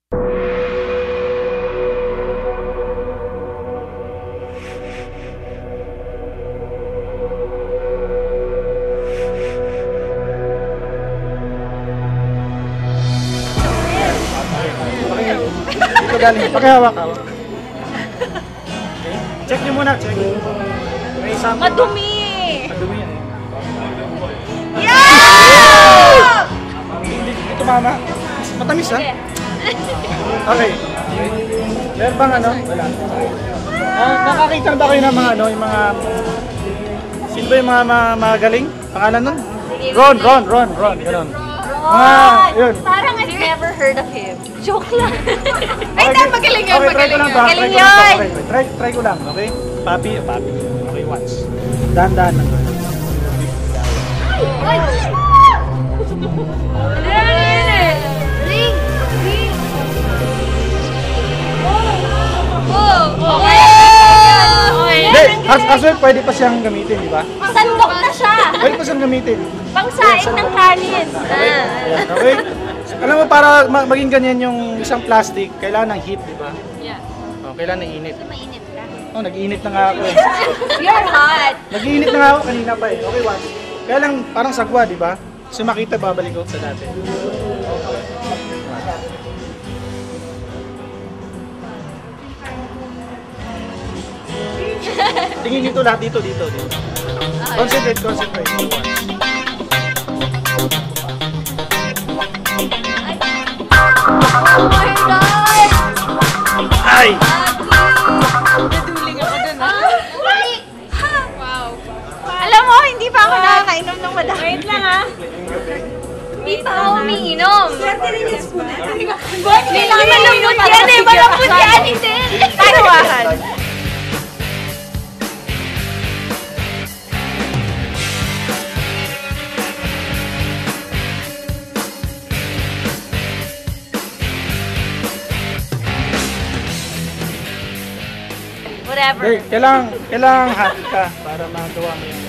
Ito galing. Pakihawak. Okay. Check nyo muna. Check. May sample. Madumi! Madumi yan eh. Yeah! Hindi ito mama. Matamis ha? Okay. Meron bang ano? Wala. Nakakita ba kayo ng mga ano, yung mga... Sino ba yung mga magaling? Pangalan nun? Ron. Ganon. Yun. Parang I've never heard of him. Joke lang. Ay, hindi, magaling yun, Okay, try ko lang ba? Magaling Try ko lang ba? yun. Okay, try ko lang, okay? Papi. Okay, once. Dahan-dahan lang. Hindi, kaso pwede pa siyang gamitin, di ba? Sandok na siya. Pwede pa siyang gamitin. Pangsaing ng kanin. Ayan, okay? Alam mo, para maging ganyan yung isang plastic, kailangan ng heat, di ba? Yeah. Oh, kailangan ng init. Mainit ka. Oh, nag-iinit na nga ako eh. You're hot. Nag-iinit na nga ako kanina pa eh. Okay, watch. Kaya lang, parang sagwa, di ba? Kasi makita, babalik ko sa dati. Tingin dito lahat, dito. Concentrate. Oh my God! Ay! Naduling ako dun. Wow. Alam mo, hindi pa ako nakakainom ng madami. Wait lang ah. Hindi pa ako umiinom. Swerte rin yung spoon. Hindi lang malambot yan eh. Malambot yan hindi. Taruahan. Whatever. Hey, kailangan happy ka para magawa mo yung